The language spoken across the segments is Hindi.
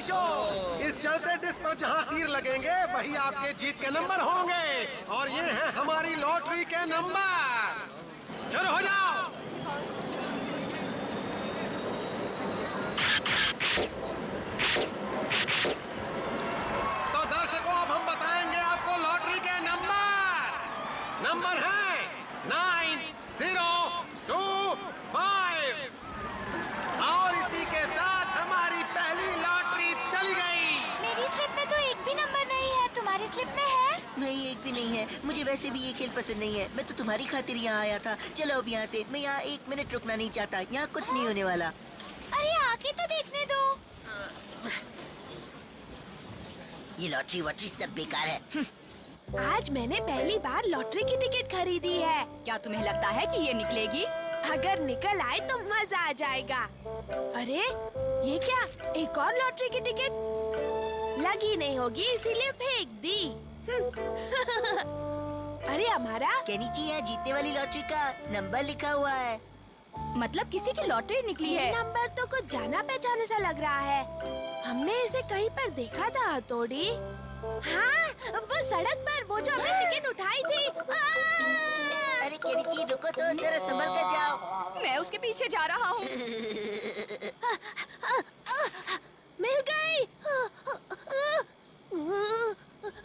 शो। इस चलते डिस्क पर जहाँ तीर लगेंगे वही आपके जीत के नंबर होंगे। और ये है हमारी लॉटरी के नंबर। शुरू हो जाओ। तो दर्शकों, अब हम बताएंगे आपको लॉटरी के नंबर है 9025। और इसी के साथ हमारी पहली लॉटरी चली गई। मेरी स्लिप में तो एक भी नंबर नहीं है, तुम्हारी स्लिप में है? नहीं, एक भी नहीं है। मुझे वैसे भी ये खेल पसंद नहीं है। मैं तो तुम्हारी खातिर यहाँ आया था। चलो अब यहाँ से। मैं यहाँ 1 मिनट रुकना नहीं चाहता। यहाँ कुछ नहीं होने वाला। अरे आके तो देखने दो। ये लॉटरी वॉटरी सब बेकार है। आज मैंने पहली बार लॉटरी की टिकट खरीदी है। क्या तुम्हें लगता है कि ये निकलेगी? अगर निकल आए तो मजा आ जाएगा। अरे ये क्या, एक और लॉटरी की टिकट लगी नहीं होगी इसीलिए फेंक दी। अरे हमारा केनिची, यहाँ जीतने वाली लॉटरी का नंबर लिखा हुआ है। मतलब किसी की लॉटरी निकली है। नंबर तो कुछ जाना पहचाने सा लग रहा है। हमने इसे कहीं पर देखा था हथौड़ी। हाँ, वो सड़क पर वो जो हमने टिकट उठाई थी। अरे केनिची रुको तो, जरा संभल कर जाओ। मैं उसके पीछे जा रहा हूँ। मिल गई।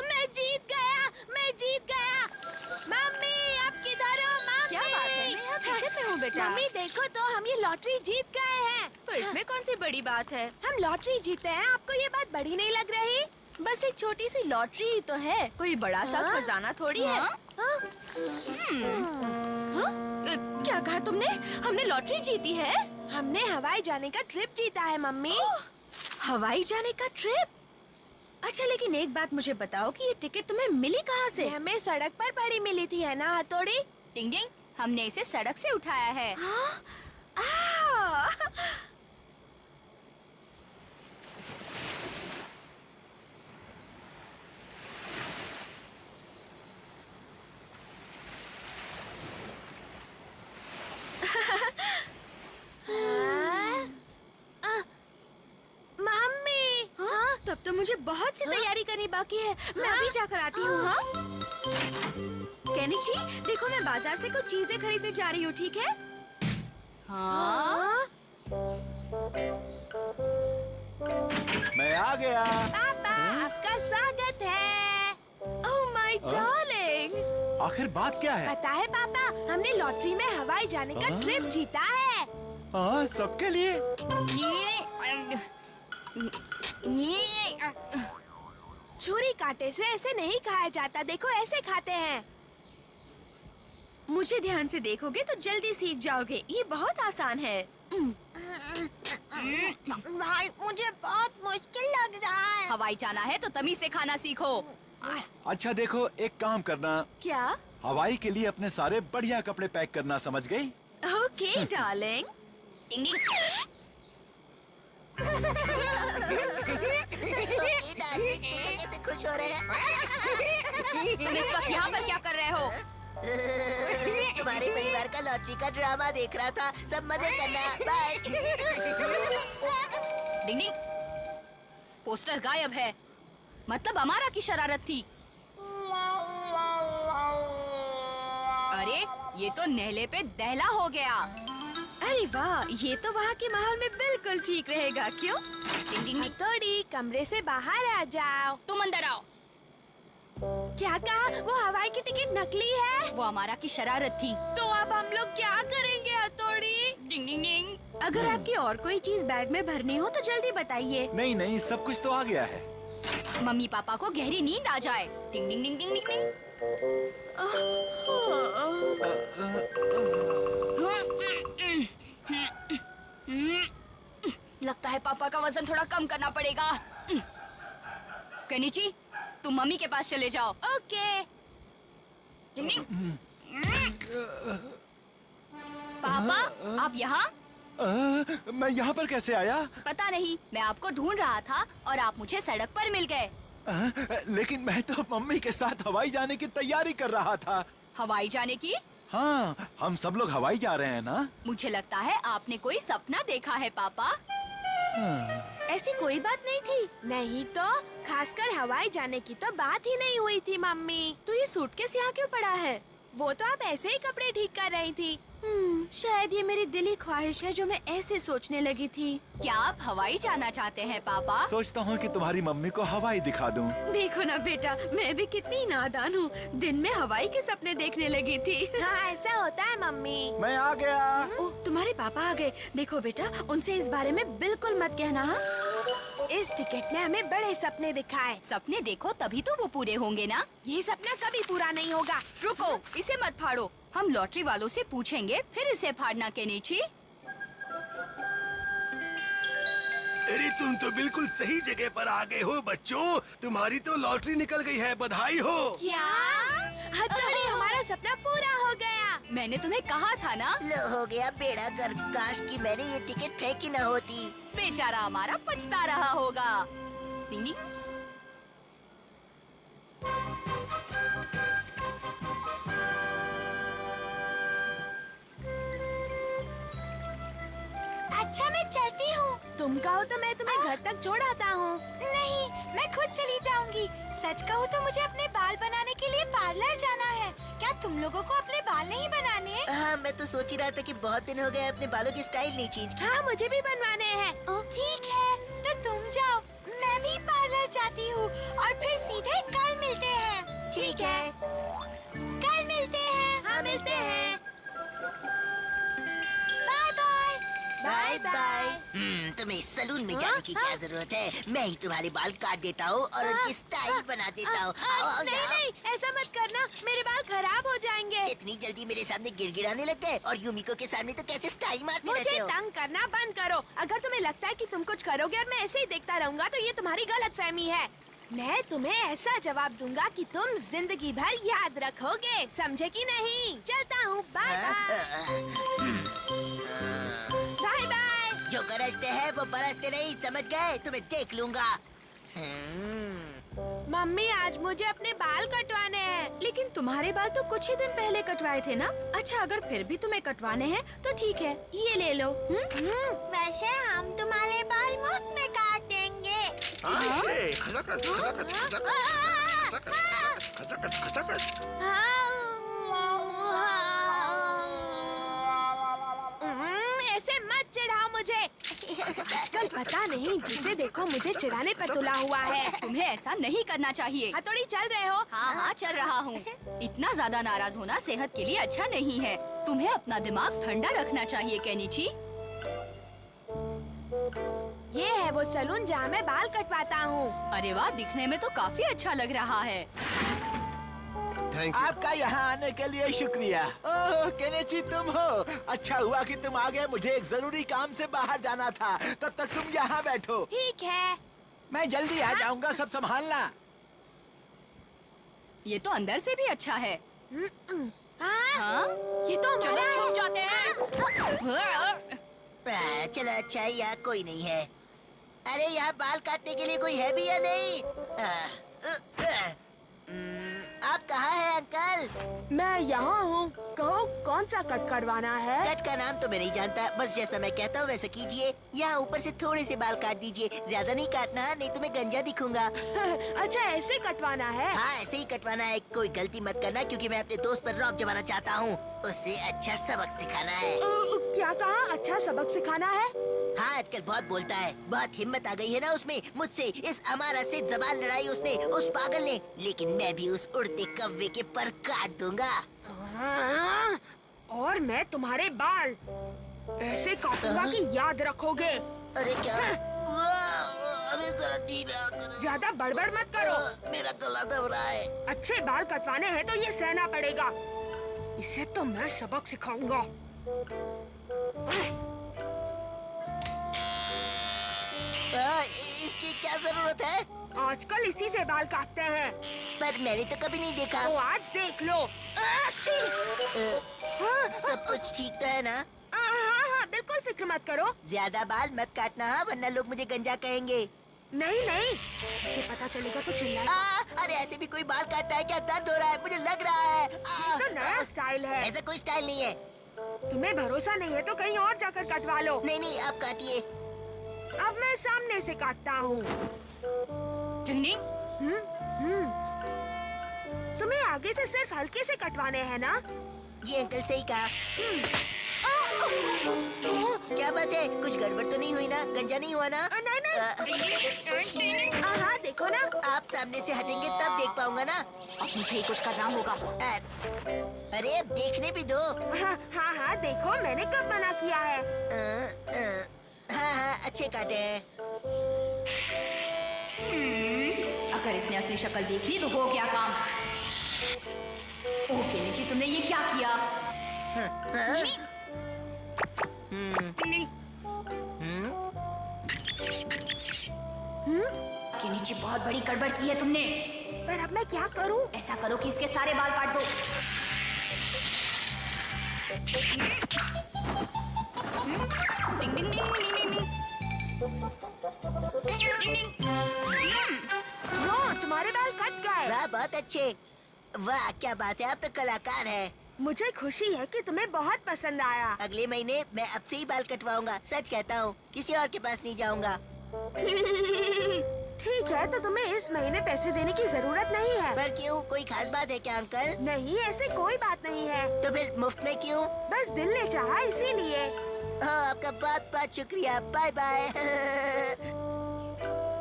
मैं जीत गया। मम्मी आप किधर हो? मम्मी, क्या बात है, मैं यहाँ पीछे पे हूँ बेटा। मम्मी देखो तो, हम ये लॉटरी जीत गए हैं। तो इसमें कौन सी बड़ी बात है? हम लॉटरी जीते हैं, आपको ये बात बड़ी नहीं लग रही? बस एक छोटी सी लॉटरी ही तो है, कोई बड़ा सा खजाना थोड़ी है। क्या कहा तुमने? हमने लॉटरी जीती है? हमने हवाई जाने का ट्रिप जीता है मम्मी। हवाई जाने का ट्रिप? अच्छा, लेकिन एक बात मुझे बताओ कि ये टिकट तुम्हें मिली कहाँ से? हमें सड़क पर पड़ी मिली थी, है ना हथौड़ी? टिंग टिंग, हमने इसे सड़क से उठाया है। मम्मी, तब तो मुझे बहुत सी तैयारी करनी बाकी है। मैं अभी जाकर आती हूँ। हाँ केनिची, देखो मैं बाजार से कुछ चीजें खरीदने जा रही हूँ, ठीक है? हाँ। मैं आ गया। पापा आपका स्वागत है। Oh my darling. आखिर बात क्या है? पता है पापा, हमने लॉटरी में हवाई जाने का ट्रिप जीता है। हाँ, सबके लिए। छुरी कांटे से ऐसे नहीं खाया जाता, देखो ऐसे खाते हैं। मुझे ध्यान से देखोगे तो जल्दी सीख जाओगे, ये बहुत आसान है। भाई मुझे बहुत मुश्किल लग रहा है। हवाई जाना है तो तमीज से खाना सीखो। अच्छा देखो, एक काम करना। क्या? हवाई के लिए अपने सारे बढ़िया कपड़े पैक करना, समझ गई? Okay darling. कैसे खुश हो रहे हैं? तुम इस वक्त यहाँ पर क्या कर रहे हो? तुम्हारे परिवार का लॉटरी का ड्रामा देख रहा था। सब मजे करना। बाय। डिंग डिंग, पोस्टर गायब है। मतलब अमारा की शरारत थी। अरे ये तो नहले पे दहला हो गया। अरे वाह, ये तो वहाँ के माहौल में बिल्कुल ठीक रहेगा। क्यों? डिंग डिंग, हथौड़ी कमरे से बाहर आ जाओ। तुम अंदर आओ। क्या कहा? वो हवाई की टिकट नकली है? वो अमारा की शरारत थी। तो अब हम लोग क्या करेंगे हथौड़ी? डिंग डिंग डिंग। अगर आपकी और कोई चीज बैग में भरनी हो तो जल्दी बताइए। नहीं नहीं, सब कुछ तो आ गया है। मम्मी पापा को गहरी नींद आ जाए। डिंग डिंग डिंग डिंग डिंग डिंग। लगता है पापा का वजन थोड़ा कम करना पड़ेगा। केनिची, तुम मम्मी के पास चले जाओ। ओके। पापा, आप यहाँ? मैं यहाँ पर कैसे आया? पता नहीं, मैं आपको ढूंढ रहा था और आप मुझे सड़क पर मिल गए। लेकिन मैं तो मम्मी के साथ हवाई जाने की तैयारी कर रहा था। हवाई जाने की? हाँ, हम सब लोग हवाई जा रहे हैं ना। मुझे लगता है आपने कोई सपना देखा है पापा। हाँ। ऐसी कोई बात नहीं थी। नहीं तो खासकर हवाई जाने की तो बात ही नहीं हुई थी मम्मी। तो ये सूटकेस यहाँ क्यों पड़ा है? वो तो आप ऐसे ही कपड़े ठीक कर रही थी। शायद ये मेरी दिली ख्वाहिश है जो मैं ऐसे सोचने लगी थी। क्या आप हवाई जाना चाहते हैं पापा? सोचता हूँ कि तुम्हारी मम्मी को हवाई दिखा दूँ। देखो ना बेटा, मैं भी कितनी नादान हूँ, दिन में हवाई के सपने देखने लगी थी। हाँ ऐसा होता है मम्मी। मैं आ गया। ओह, तुम्हारे पापा आ गए। देखो बेटा, उनसे इस बारे में बिल्कुल मत कहना। हाँ? इस टिकट ने हमें बड़े सपने दिखाए। सपने देखो तभी तो वो पूरे होंगे ना। ये सपना कभी पूरा नहीं होगा। रुको, इसे मत फाड़ो। हम लॉटरी वालों से पूछेंगे, फिर इसे फाड़ना केनिची। अरे तुम तो बिल्कुल सही जगह पर आ गए हो बच्चों। तुम्हारी तो लॉटरी निकल गई है, बधाई हो। क्या? हथौड़ी, हमारा सपना पूरा हो गया। मैंने तुम्हें कहा था ना। लो हो गया बेड़ा गर्क। काश कि मैंने ये टिकट फेंकी न होती। बेचारा हमारा पछता रहा होगा। टिंगी। अच्छा मैं चलती हूँ। तुम कहो तो मैं तुम्हें घर तक छोड़ आता हूँ। नहीं, मैं खुद चली जाऊंगी। सच कहूँ तो मुझे अपने बाल बनाने के लिए पार्लर जाना है। क्या तुम लोगों को अपने बाल नहीं बनाने? हाँ, मैं तो सोच ही रहा था कि बहुत दिन हो गए अपने बालों की स्टाइल नहीं चेंज की। हाँ मुझे भी बनवाने हैं। ठीक है, तो तुम जाओ, मैं भी पार्लर जाती हूँ और फिर सीधे कल मिलते हैं। ठीक है। कल मिलते हैं। हाँ मिलते हैं। Bye bye. Bye bye. तुम्हें सलून में जाने की क्या जरूरत है? मैं ही तुम्हारे बाल काट देता हूँ और उनकी स्टाइल बना देता हूँ। आओ नहीं यहाँ। नहीं, ऐसा मत करना, मेरे बाल खराब हो जाएंगे। इतनी जल्दी मेरे सामने गिड़गिड़ाने लग गए? और यूमिको के सामने तो कैसे स्टाइल मारते मुझे रहते हो? तंग करना बंद करो। अगर तुम्हें लगता है कि तुम कुछ करोगे और मैं ऐसे ही देखता रहूंगा तो ये तुम्हारी गलतफहमी है। मैं तुम्हें ऐसा जवाब दूंगा कि तुम जिंदगी भर याद रखोगे, समझे कि नहीं? चलता हूँ, बाय बाय बाय। जो गरजते हैं वो बरसते नहीं, समझ गए? तुम्हें देख लूंगा। मम्मी आज मुझे अपने बाल कटवाने हैं। लेकिन तुम्हारे बाल तो कुछ ही दिन पहले कटवाए थे ना। अच्छा, अगर फिर भी तुम्हें कटवाने हैं तो ठीक है, ये ले लो। वैसे हम तुम्हारे बाल मुफ्त में काट देंगे। ऐसे मत चिढ़ाओ मुझे। आजकल पता नहीं जिसे देखो मुझे चिढ़ाने पर तुला हुआ है। तुम्हें ऐसा नहीं करना चाहिए। हथौड़ी चल रहे हो? हाँ हाँ चल रहा हूँ। इतना ज्यादा नाराज होना सेहत के लिए अच्छा नहीं है। तुम्हें अपना दिमाग ठंडा रखना चाहिए केनिची। ये है वो सलून जहाँ मैं बाल कटवाता हूँ। अरे वाह, दिखने में तो काफी अच्छा लग रहा है। Thank you. आपका यहाँ आने के लिए शुक्रिया। ओह केनेची तुम हो। अच्छा हुआ कि तुम आ गए, मुझे एक जरूरी काम से बाहर जाना था। तब तक तुम यहाँ बैठो, ठीक है। मैं जल्दी आ जाऊंगा, सब संभालना। ये तो अंदर से भी अच्छा है। हाँ? हाँ? ये तो चलो हमारा छुप जाते हैं। चलो अच्छा है, यहाँ कोई नहीं है। अरे यहाँ बाल काटने के लिए कोई है भी या नहीं? आप कहाँ हैं अंकल? मैं यहाँ हूँ। कहो कौन सा कट करवाना है? कट का नाम तो मैं नहीं जानता, बस जैसा मैं कहता हूँ वैसा कीजिए। यहाँ ऊपर से थोड़े से बाल काट दीजिए, ज्यादा नहीं काटना, नहीं तो मैं गंजा दिखूंगा। अच्छा ऐसे कटवाना है? हाँ ऐसे ही कटवाना है, कोई गलती मत करना क्योंकि मैं अपने दोस्त पर रौब जमाना चाहता हूँ। उससे अच्छा सबक सिखाना है। क्या कहा? अच्छा सबक सिखाना है? हाँ आजकल बहुत बोलता है, बहुत हिम्मत आ गई है ना उसमें। मुझसे इस अमारा से जबान लड़ाई उसने, उस पागल ने। लेकिन मैं भी उस उड़ते कौवे के पर काट दूंगा। हाँ, और मैं तुम्हारे बाल ऐसे काटूंगा कि याद रखोगे। अरे क्या? अरे जरा ढीला करो। ज्यादा बड़बड़ मत करो। मेरा गला दब रहा है। अच्छे बाल कटवाने हैं तो ये सहना पड़ेगा। इसे तो मैं सबक सिखाऊंगा। इसकी क्या जरूरत है? आजकल इसी से बाल काटते हैं। पर मैंने तो कभी नहीं देखा। तो आज देख लो। सब कुछ ठीक तो है ना? हाँ, बिल्कुल फिक्र मत करो। ज्यादा बाल मत काटना, हाँ, वरना लोग मुझे गंजा कहेंगे। नहीं नहीं, इसे पता चलेगा तो चिल्लाए। अरे ऐसे भी कोई बाल काटता है क्या? दर्द हो रहा है, मुझे लग रहा है। ये तो नया स्टाइल है। ऐसा कोई स्टाइल नहीं है। तुम्हें भरोसा नहीं है तो कहीं और जाकर कटवा लो। नहीं नहीं, आप काटिए। अब मैं सामने से काटता हूँ। तुम्हें आगे से सिर्फ हल्के से कटवाने हैं ना? ये अंकल सही कहा। क्या बात है, कुछ गड़बड़ तो नहीं हुई ना? गंजा नहीं हुआ ना? नहीं। हाँ देखो ना। आप सामने से हटेंगे तब देख पाऊंगा ना। अब मुझे ही कुछ करना होगा। अरे अब देखने भी दो। हाँ देखो मैंने कब मना किया है। हाँ अच्छे काटे हैं। अगर इसने असली शक्ल देख ली तो हो गया काम। ओह केनिची, तुमने ये क्या किया? केनिची, बहुत बड़ी गड़बड़ की है तुमने। पर अब मैं क्या करूं? ऐसा करो कि इसके सारे बाल काट दो। डिंग डिंग डिंग डिंग डिंग डिंग। डिंग डिंग। तुम्हारे बाल कट गए। वाह बहुत अच्छे। वाह क्या बात है, आप तो कलाकार है। मुझे खुशी है कि तुम्हें बहुत पसंद आया। अगले महीने मैं अब से ही बाल कटवाऊंगा, सच कहता हूँ, किसी और के पास नहीं जाऊंगा। ठीक है, तो तुम्हें इस महीने पैसे देने की जरूरत नहीं है। पर क्यों, कोई खास बात है क्या अंकल? नहीं, ऐसी कोई बात नहीं है। तो फिर मुफ्त में क्यों? बस दिल ने चाहा इसीलिए। आपका बहुत बहुत शुक्रिया, बाय बाय।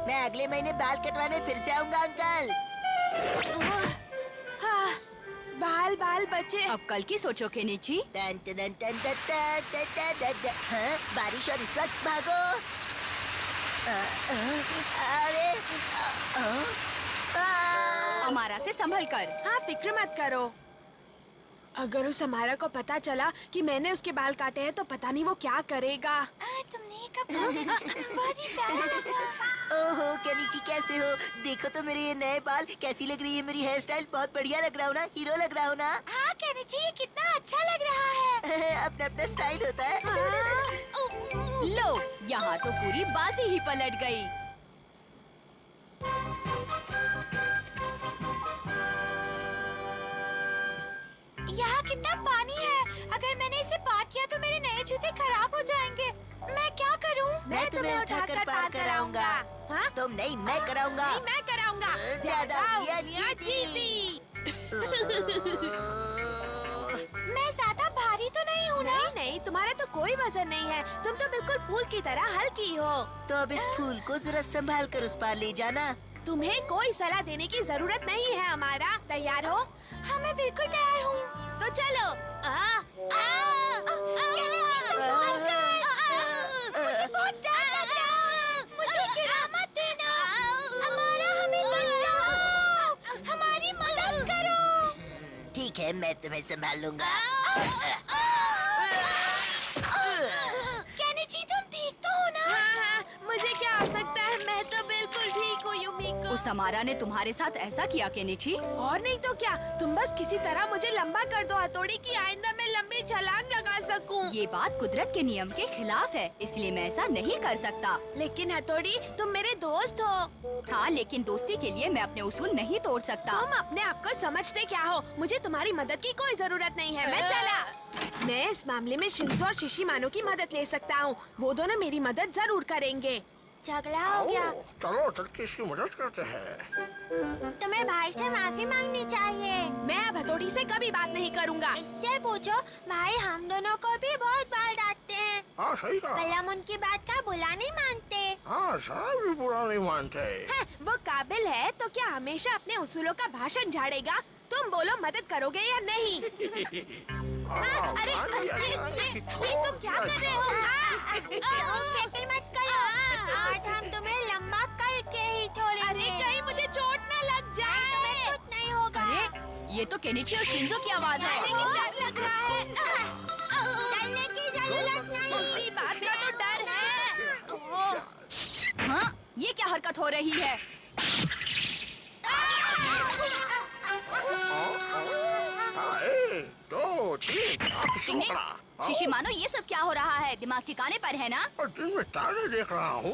मैं अगले महीने बाल कटवाने फिर से आऊंगा अंकल। हाँ, बाल बचे। अब कल की सोचो केनिची। टन टन टन टन टन टन टन टन टन। हाँ, बारिश और इस वक्त भागो। अरे अमारा से संभल कर। हाँ, फिक्र मत करो। अगर उस हमारा को पता चला कि मैंने उसके बाल काटे हैं तो पता नहीं वो क्या करेगा। तुमने ये कब बहुत ही प्यारा लगा। ओहो केनिची कैसे हो? देखो तो मेरे ये नए बाल, कैसी लग रही है मेरी हेयर स्टाइल? बहुत बढ़िया लग रहा हूँ ना, हीरो लग रहा हूँ ना? हाँ केनिची, ये कितना अच्छा लग रहा है। अपना अपना स्टाइल होता है। लो, यहाँ तो पूरी बाजी ही पलट गई। यहाँ कितना पानी है। अगर मैंने इसे पार किया तो मेरे नए जूते खराब हो जाएंगे। मैं क्या करूँ? मैं तुम्हें उठाकर पार कराऊंगा। हाँ? तुम नहीं, मैं कराऊंगा। नहीं, मैं कराऊंगा। ज्यादा उंगलियां उंगलियां जीती। मैं ज्यादा भारी तो नहीं हूँ ना? नहीं, तुम्हारा तो कोई वजन नहीं है। तुम तो बिल्कुल फूल की तरह हल्की हो। तो अब इस फूल को जरा संभाल कर उस पार ले जाना। तुम्हें कोई सलाह देने की जरूरत नहीं है हमारा। तैयार हो? हाँ मैं बिल्कुल तैयार हूँ। तो चलो। मुझे बहुत डर लग रहा है। मुझे गिरा मत देना। हमारा हमें बचाओ। हमारी मदद करो। ठीक है, मैं तुम्हें संभाल लूंगा। केनिची, तुम ठीक तो हो ना? हाँ, मुझे क्या हो सकता है? मैं तो बिल्कुल ठीक हूँ युमिको। उस अमारा ने तुम्हारे साथ ऐसा किया केनिची? और नहीं तो क्या, तुम बस किसी तरह मुझे लंबा कर दो हथौड़ी की, आइंदा मैं लंबी छलांग लगा सकूं। ये बात कुदरत के नियम के खिलाफ है, इसलिए मैं ऐसा नहीं कर सकता। लेकिन हथौड़ी, तुम मेरे दोस्त हो। हाँ, लेकिन दोस्ती के लिए मैं अपने उसूल नहीं तोड़ सकता। तुम अपने आप को समझते क्या हो? मुझे तुम्हारी मदद की कोई जरूरत नहीं है। मैं चला। मैं इस मामले में शिंजो और शिशिमानो की मदद ले सकता हूँ। वो दोनों मेरी मदद जरूर करेंगे। झगड़ा हो गया। चलो चल के इसकी मदद करते हैं। तुम्हें भाई से माफी मांगनी चाहिए। मैं अब हथौड़ी से कभी बात नहीं करूँगा। इससे पूछो, भाई हम दोनों को भी बहुत बार डांटते हैं। हाँ सही कहा। पर हम उनकी बात का बुरा नहीं मानते। हाँ सारा भी बुरा नहीं मानते। है, वो काबिल है तो क्या हमेशा अपने उसूलों का भाषण झाड़ेगा? तुम बोलो, मदद करोगे या नहीं? अरे ये तुम क्या कर रहे हो? फिक्र मत करो, आज हम तुम्हें लंबा करके ही छोड़ेंगे। अरे कहीं मुझे चोट न लग जाए। तुम्हें कुछ नहीं होगा। अरे, ये तो केनिची और शिंजो की आवाज है। लेकिन डर लग रहा है। डरने की जरूरत नहीं। उसी बात का तो डर है। ओह, हाँ, ये क्या हरकत हो रही है? एक, दो, तीन, टिंग टिंग। शिशिमानो, ये सब क्या हो रहा है? दिमाग ठिकाने पर है ना? और दिन में तारे देख रहा हूँ।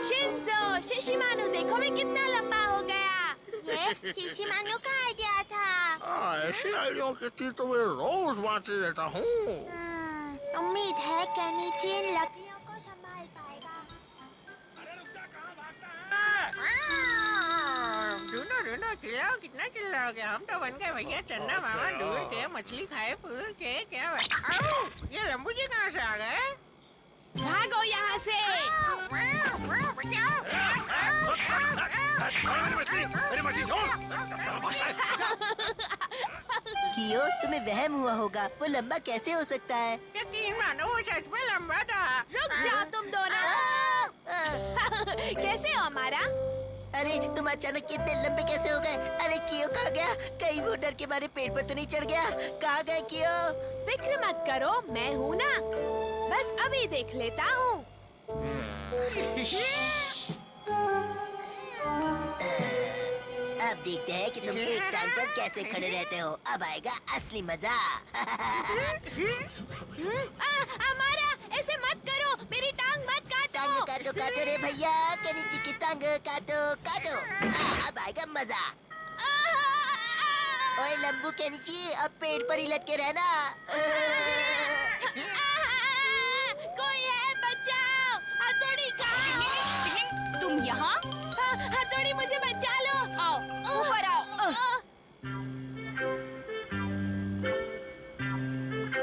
शिंजो, शिशिमानो, देखो मैं कितना लंबा हो गया। ये शिशिमानो का आइडिया था। ऐसी आइडिया की चीज तो मैं रोज बांटते रहता हूँ। उम्मीद है केनिची इन लकड़ियों को संभाल पाएगा। दोनों चिल्लाओ, कितना चिल्लाओगे? हम तो बन गए भैया चंदा मामा दूर के, मछली खाए फूल के। क्या ये लंबू जी कहाँ से आ गए? भागो यहाँ से। कियो, तुम्हें वहम हुआ होगा, वो लंबा कैसे हो सकता है? यकीन मानो वो सच में लंबा था। रुक जाओ तुम दोनों। कैसे हो हमारा? अरे तुम अचानक इतने लंबे कैसे हो गए? अरे कियो कहाँ गया? कहीं वो डर के मारे पेड़ पर तो नहीं चढ़ गया? कहाँ गए कियो? फिक्र मत करो, मैं हूँ ना। बस अभी देख लेता हूँ। अब देखते हैं कि तुम एक टांग पर कैसे खड़े रहते हो। अब आएगा असली मजा। हमारा ऐसे मत करो, मेरी टांग मत टांग काटो। काटो काटो रे भैया, केनिची की टांग काटो काटो। अब आएगा मजा। ओए लंबू केनिची, अब पेड़ पर ही लटके रहना। कोई है, बचाओ। हथौड़ी कहाँ है? तुम यहाँ? हथौड़ी मुझे बचा लो। आओ, ऊपर आओ।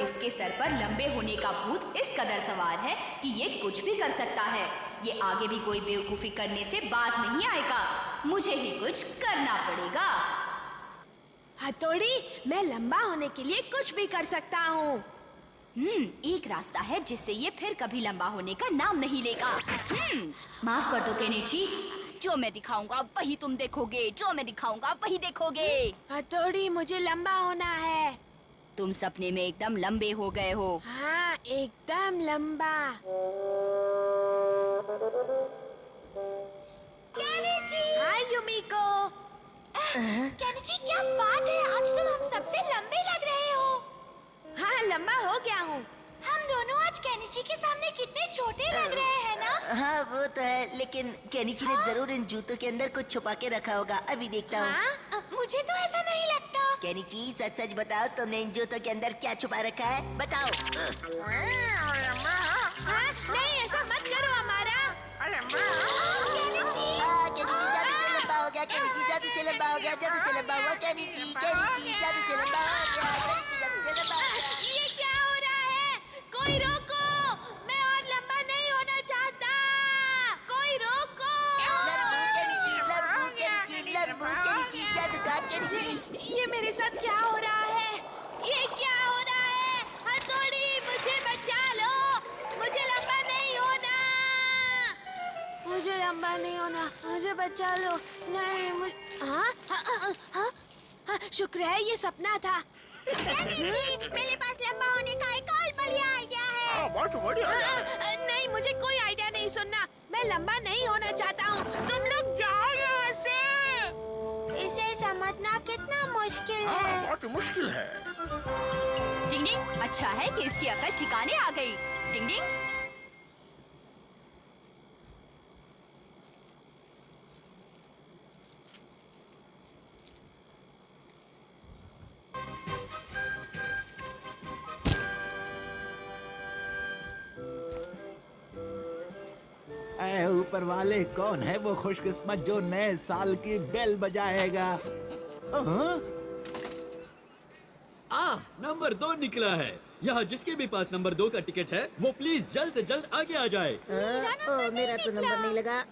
इसके सर पर लंबे होने का भूत इस कदर सवार है कि ये कुछ भी कर सकता है। ये आगे भी कोई बेवकूफी करने से बाज नहीं आएगा। मुझे ही कुछ करना पड़ेगा। हथौड़ी, मैं लंबा होने के लिए कुछ भी कर सकता हूँ। एक रास्ता है जिससे ये फिर कभी लंबा होने का नाम नहीं लेगा। माफ कर दो केनिची, जो मैं दिखाऊंगा वही तुम देखोगे, जो मैं दिखाऊंगा वही देखोगे। हथौड़ी, मुझे लंबा होना है। तुम सपने में एकदम लंबे हो गए हो। हाँ, एकदम लंबा। हाय युमिको। केनिची, क्या बात है? आज तुम हम सबसे लंबे लग रहे हो। हाँ, लंबा हो गया हूँ। हम दोनों आज केनिची के सामने कितने छोटे लग रहे हैं ना? हाँ वो तो है, लेकिन केनिची ने जरूर इन जूतों के अंदर कुछ छुपा के रखा होगा। अभी देखता हूँ। हाँ? मुझे तो ऐसा नहीं लगता। केनिची, सच सच बताओ, तुमने इन जूतों के अंदर क्या छुपा रखा है? बताओ। हाँ? नहीं, ऐसा मत करो हमारा। केनिची जादू से लंबा हो गया। केनिची जादू से लंबा हो गया। जादू से लंबा हुआ। केनिची जादू से लंबा हो गया। केनिची जादू से लंबा हो गया। ये क्या हो रहा है? कोई रोको, मैं और लंबा नहीं होना चाहता। कोई रोको। लंबू केनिची, जादूगर केनिची। ये मेरे साथ क्या हो रहा है? ये क्या हो रहा है? हथौड़ी, मुझे बचा लो। मुझे लंबा नहीं होना। मुझे लंबा नहीं होना। मुझे बचा लो। नहीं, मुझे हाँ, शुक्र है ये सपना था। मेरे पास लंबा होने का एक और बढ़िया आइडिया है। बहुत बढ़िया। नहीं, मुझे कोई आइडिया नहीं सुनना। मैं लंबा नहीं होना चाहता हूँ। तुम लोग जाओ यहाँ से। इसे समझना कितना मुश्किल है। बहुत मुश्किल है। डिंग डिंग, अच्छा है कि इसकी अकल ठिकाने आ गई। डिंग डिंग। ऐ ऊपर वाले, कौन है वो खुशकिस्मत जो नए साल की बेल बजाएगा? नंबर 2 निकला है। यहाँ जिसके भी पास नंबर 2 का टिकट है वो प्लीज जल्द से जल्द आगे आ जाए। मेरा तो नंबर नहीं लगा।